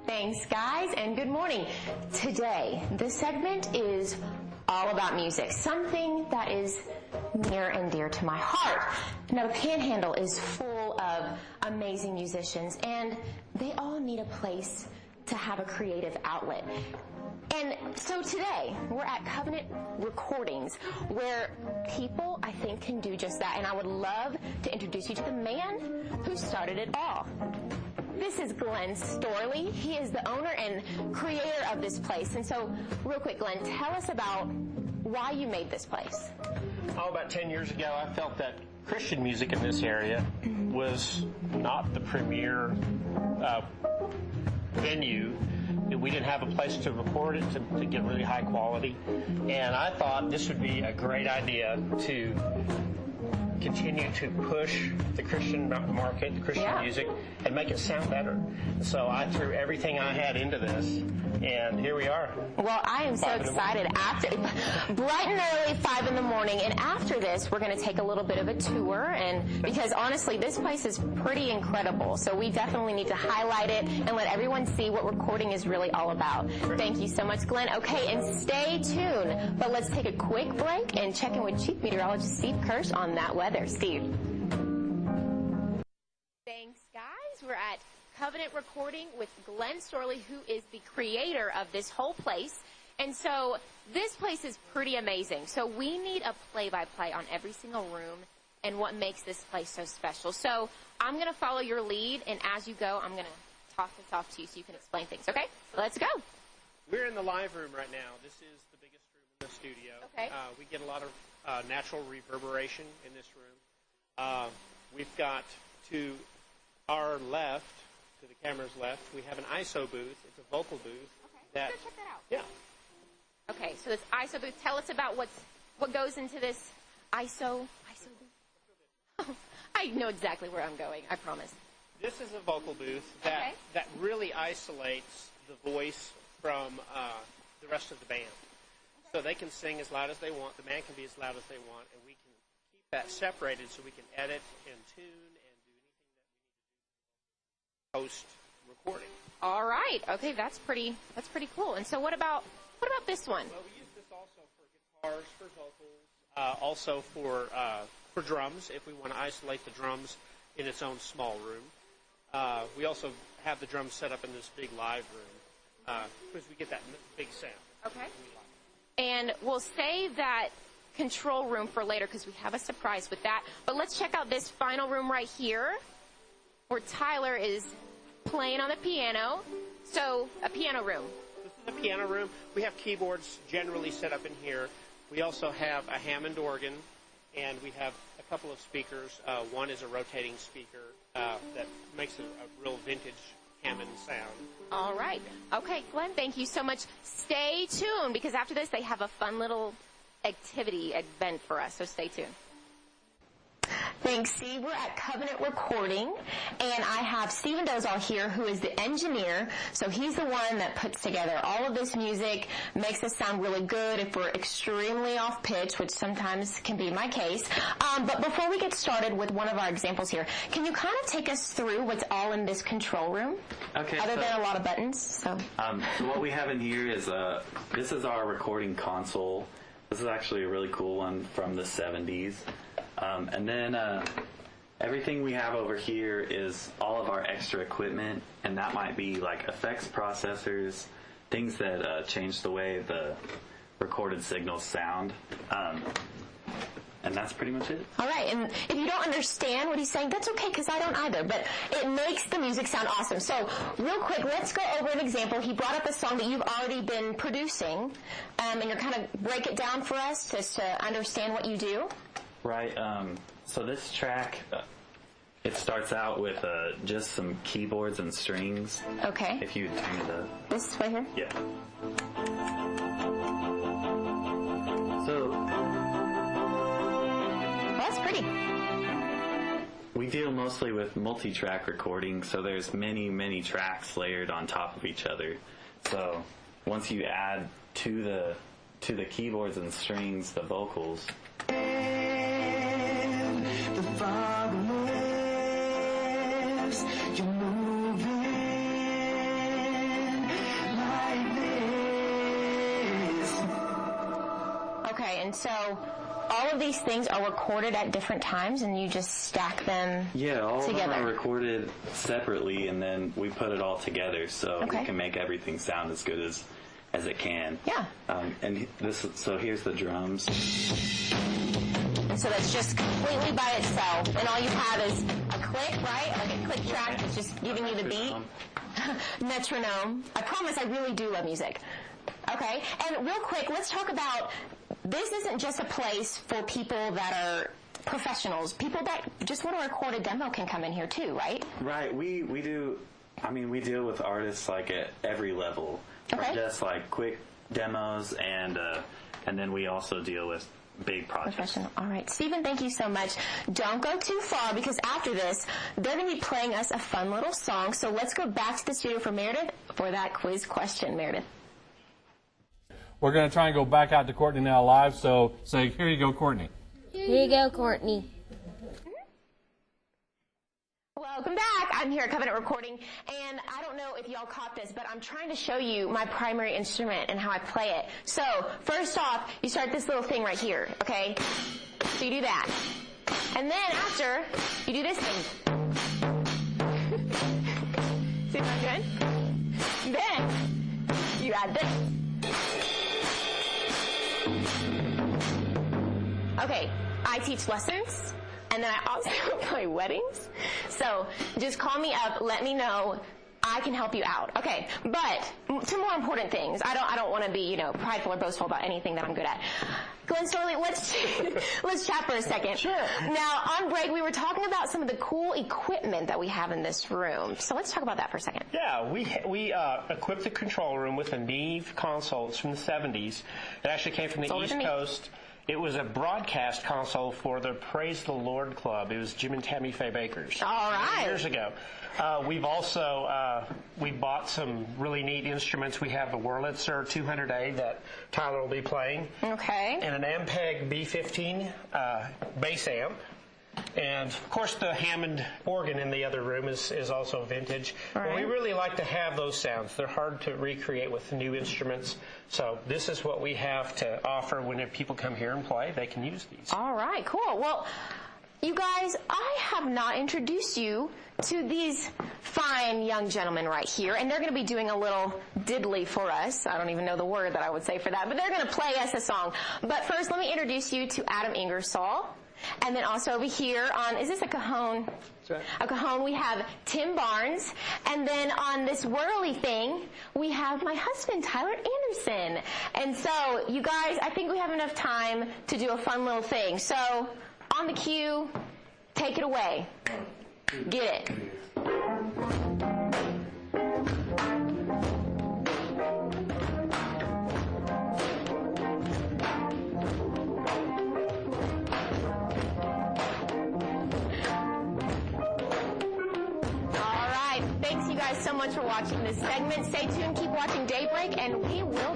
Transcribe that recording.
Thanks, guys, and good morning. Today, this segment is all about music, something that is near and dear to my heart. Now, the Panhandle is full of amazing musicians, and they all need a place to have a creative outlet. And so today, we're at Covenant Recordings, where people, I think, can do just that. And I would love to introduce you to the man who started it all. This is Glenn Storlie. He is the owner and creator of this place. And so, real quick, Glenn, tell us about why you made this place. Oh, about 10 years ago, I felt that Christian music in this area was not the premier venue. We didn't have a place to record it to get really high quality. And I thought this would be a great idea to continue to push the Christian market, the Christian music, and make it sound better. So I threw everything I had into this, and here we are. Well, I am so excited. After bright and early, 5 in the morning, and after this, we're going to take a little bit of a tour, and because honestly, this place is pretty incredible. So we definitely need to highlight it and let everyone see what recording is really all about. Thank you so much, Glenn. Okay, and stay tuned. But let's take a quick break and check in with Chief Meteorologist Steve Kirsch on that weather. Steve. Thanks, guys. We're at Covenant Recording with Glenn Storlie, who is the creator of this whole place. And so this place is pretty amazing. So we need a play-by-play on every single room and what makes this place so special. So I'm going to follow your lead, and as you go, I'm going to talk this off to you so you can explain things, okay? Let's go. We're in the live room right now. This is the biggest room in the studio. Okay. We get a lot of natural reverberation in this room. We've got to our left, to the camera's left, we have an ISO booth. It's a vocal booth. Okay, let's go check that out. Yeah. Okay, so this ISO booth, tell us about what goes into this ISO booth. I know exactly where I'm going, I promise. This is a vocal booth that really isolates the voice from the rest of the band. So they can sing as loud as they want, the band can be as loud as they want, and we can keep that separated so we can edit and tune and do anything that we need to do post-recording. All right. Okay, that's pretty cool. And so what about this one? Well, we use this also for guitars, for vocals, Also for drums, if we want to isolate the drums in its own small room. We also have the drums set up in this big live room because we get that big sound. Okay. And we'll save that control room for later because we have a surprise with that. But let's check out this final room right here where Tyler is playing on the piano. So, a piano room. This is a piano room. We have keyboards generally set up in here. We also have a Hammond organ, and we have a couple of speakers. One is a rotating speaker that makes a real vintage Hammond sound. All right. Okay, Glenn, thank you so much. Stay tuned because after this they have a fun little activity event for us, so stay tuned. Thanks, Steve. We're at Covenant Recording, and I have Stephen Dozal here, who is the engineer. So he's the one that puts together all of this music, makes us sound really good if we're extremely off pitch, which sometimes can be my case. But before we get started with one of our examples here, can you kind of take us through what's all in this control room? Okay. Other than a lot of buttons. So what we have in here is this is our recording console. This is actually a really cool one from the 70s. And then everything we have over here is all of our extra equipment, and that might be like effects processors, things that change the way the recorded signals sound. And that's pretty much it. All right, and if you don't understand what he's saying, that's okay, because I don't either, but it makes the music sound awesome. So, real quick, let's go over an example. He brought up a song that you've already been producing, and you're kind of break it down for us just to understand what you do. Right, so this track, it starts out with just some keyboards and strings. Okay. If you turn it up. This right here? Yeah. So, that's pretty. We deal mostly with multi-track recording, so there's many, many tracks layered on top of each other. So once you add to the keyboards and strings the vocals, the fog moves, you're moving. Okay, and so all of these things are recorded at different times, and you just stack them Yeah, all together. of them are recorded separately, and then we put it all together so Okay. we can make everything sound as good as it can. Yeah. So here's the drums. So that's just completely by itself, and all you have is a click, right? Like a click track that's just giving you the beat. Metronome. I promise I really do love music. Okay, and real quick, let's talk about, this isn't just a place for people that are professionals. People that just want to record a demo can come in here too, right? Right, we do, we deal with artists like at every level. Okay. From just like quick demos, and then we also deal with big projects. Professional. All right. Stephen, thank you so much. Don't go too far, because after this, they're going to be playing us a fun little song. So let's go back to the studio for Meredith for that quiz question. Meredith. We're going to try and go back out to Courtney now live, so say, here you go, Courtney. Here you go, Courtney. Welcome back. I'm here at Covenant Recording, and I don't know if y'all caught this, but I'm trying to show you my primary instrument and how I play it. So, first off, you start this little thing right here, okay? So you do that. And then after, you do this thing. See what I'm doing? Then, you add this. Okay, I teach lessons, and then I also play weddings. So just call me up, let me know. I can help you out. Okay, but to more important things. I don't want to be, prideful or boastful about anything that I'm good at. Glenn Storlie, let's chat for a second. Sure. Now, on break, we were talking about some of the cool equipment that we have in this room. So let's talk about that for a second. Yeah, we equipped the control room with a Neve console. It's from the 70s. It actually came from the East Coast. It was a broadcast console for the Praise the Lord Club. It was Jim and Tammy Faye Baker's. All right. Years ago. We've also, we bought some really neat instruments. We have a Wurlitzer 200A that Tyler will be playing. Okay. And an Ampeg B15 bass amp. And, of course, the Hammond organ in the other room is also vintage. All right. But we really like to have those sounds. They're hard to recreate with new instruments. So this is what we have to offer when people come here and play. They can use these. All right, cool. Well, you guys, I have not introduced you to these fine young gentlemen right here, and they're going to be doing a little diddly for us. I don't even know the word that I would say for that, but they're going to play us a song. But first, let me introduce you to Adam Ingersoll. And then also over here on, is this a cajon? That's right. A cajon, we have Tim Barnes. And then on this whirly thing, we have my husband, Tyler Anderson. And so, you guys, I think we have enough time to do a fun little thing. So, on the cue, take it away. Get it. Thanks you guys so much for watching this segment. Stay tuned, keep watching Daybreak, and we will